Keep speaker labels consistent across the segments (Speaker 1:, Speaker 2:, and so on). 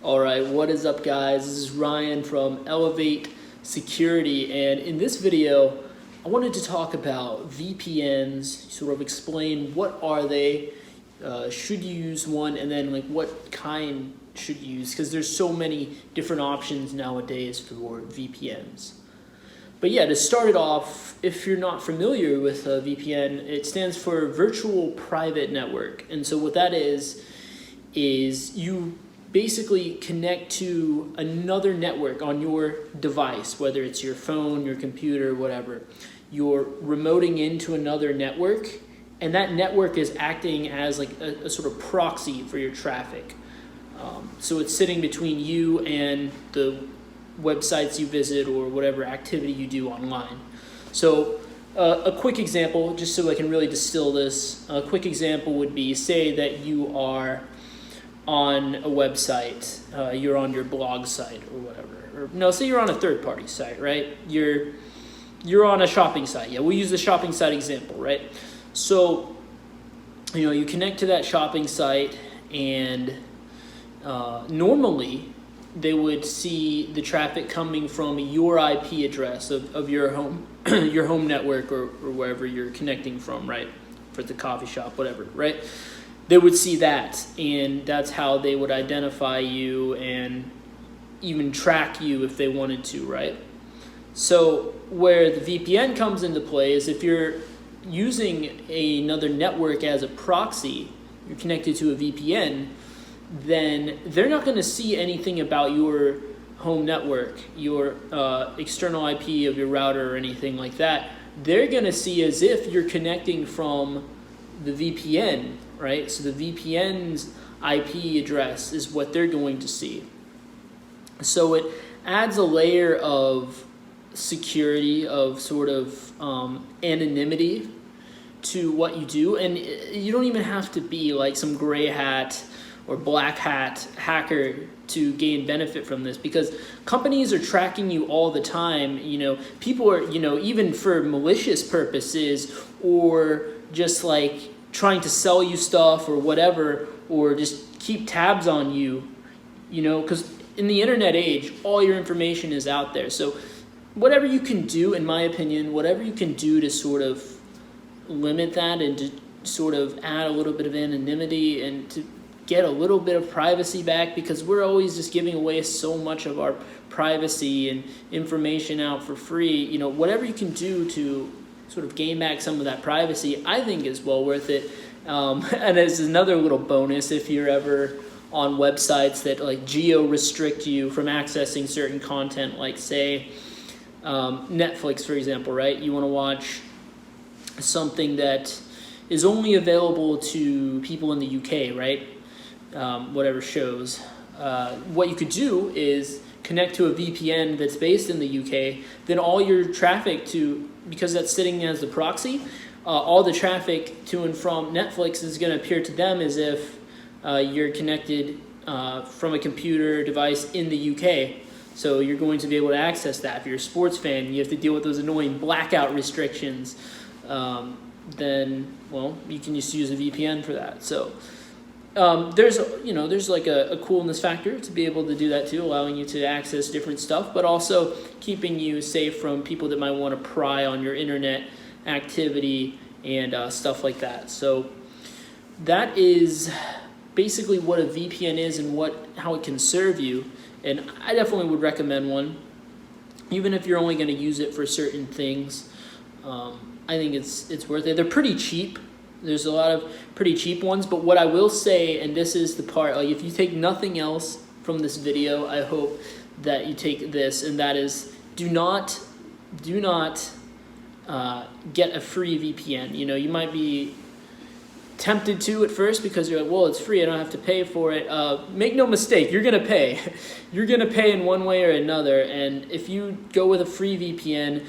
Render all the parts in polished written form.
Speaker 1: All right, what is up, guys? This is Ryan from Elevate Security, and in this video, I wanted to talk about VPNs, sort of explain what are they, should you use one, and then like what kind should you use, because there's so many different options nowadays for VPNs. But yeah, to start it off, if you're not familiar with a VPN, it stands for Virtual Private Network, and so what that is you basically connect to another network on your device, whether it's your phone, your computer, whatever. You're remoting into another network, and that network is acting as like a sort of proxy for your traffic. So it's sitting between you and the websites you visit or whatever activity you do online. So a quick example, just so I can really distill this, a quick example would be, say that you are on a website, you're on your blog site or whatever, or no, say you're on a third-party site, right? You're on a shopping site. Yeah, we'll use the shopping site example, right? So, you connect to that shopping site, and normally they would see the traffic coming from your IP address of your home, your home network, or wherever you're connecting from, right? For the coffee shop, whatever, right? They would see that, and that's how they would identify you and even track you if they wanted to, right? So where the VPN comes into play is if you're using another network as a proxy, you're connected to a VPN, then they're not going to see anything about your home network, your external IP of your router or anything like that. They're going to see as if you're connecting from the VPN, right? So the VPN's IP address is what they're going to see. So it adds a layer of security, of sort of anonymity to what you do. And you don't even have to be like some gray hat or black hat hacker to gain benefit from this, because companies are tracking you all the time. People are, even for malicious purposes, or just like trying to sell you stuff or whatever, or just keep tabs on you, because in the internet age, all your information is out there. So whatever you can do, in my opinion, whatever you can do to sort of limit that and to sort of add a little bit of anonymity and to get a little bit of privacy back, because we're always just giving away so much of our privacy and information out for free. Whatever you can do to sort of gain back some of that privacy, I think is well worth it. And as another little bonus, if you're ever on websites that like geo-restrict you from accessing certain content, like say Netflix, for example, right? You want to watch something that is only available to people in the UK, right? Whatever shows. What you could do is connect to a VPN that's based in the UK, then all your traffic because that's sitting as the proxy, all the traffic to and from Netflix is going to appear to them as if you're connected from a computer device in the UK. So you're going to be able to access that. If you're a sports fan, you have to deal with those annoying blackout restrictions, then, well, you can just use a VPN for that. So there's like a coolness factor to be able to do that too, allowing you to access different stuff, but also keeping you safe from people that might want to pry on your internet activity and stuff like that. So that is basically what a VPN is and how it can serve you. And I definitely would recommend one, even if you're only going to use it for certain things. I think it's worth it. They're pretty cheap. There's a lot of pretty cheap ones, but what I will say, and this is the part, like if you take nothing else from this video, I hope that you take this, and that is do not get a free VPN. You might be tempted to at first because you're like, well, it's free, I don't have to pay for it. Make no mistake, you're gonna pay. You're gonna pay in one way or another, and if you go with a free VPN,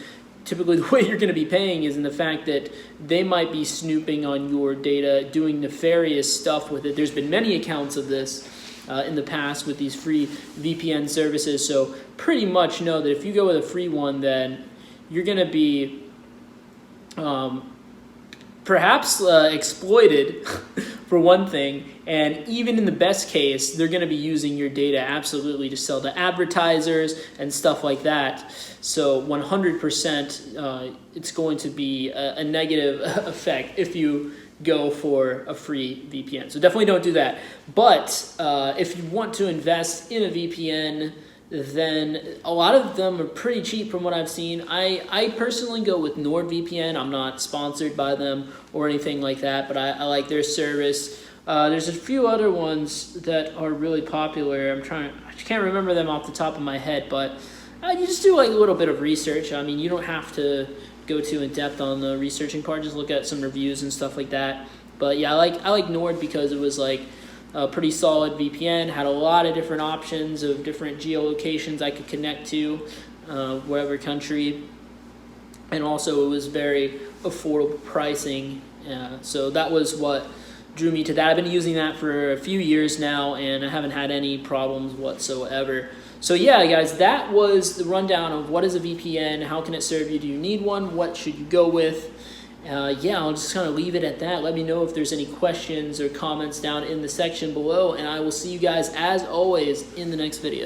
Speaker 1: typically the way you're going to be paying is in the fact that they might be snooping on your data, doing nefarious stuff with it. There's been many accounts of this in the past with these free VPN services. So pretty much know that if you go with a free one, then you're going to be perhaps exploited for one thing. And even in the best case, they're going to be using your data absolutely to sell to advertisers and stuff like that. So 100%, it's going to be a negative effect if you go for a free VPN. So definitely don't do that. But if you want to invest in a VPN, then a lot of them are pretty cheap from what I've seen. I personally go with NordVPN. I'm not sponsored by them or anything like that, but I like their service. There's a few other ones that are really popular. I can't remember them off the top of my head, but you just do like a little bit of research. I mean, you don't have to go too in depth on the researching part. Just look at some reviews and stuff like that. But yeah, I like Nord because it was like a pretty solid VPN, had a lot of different options of different geolocations I could connect to, whatever country, and also it was very affordable pricing. So that was what drew me to that. I've been using that for a few years now, and I haven't had any problems whatsoever. So yeah, guys, that was the rundown of what is a VPN, how can it serve you, do you need one, what should you go with. Yeah, I'll just kind of leave it at that. Let me know if there's any questions or comments down in the section below, and I will see you guys, as always, in the next video.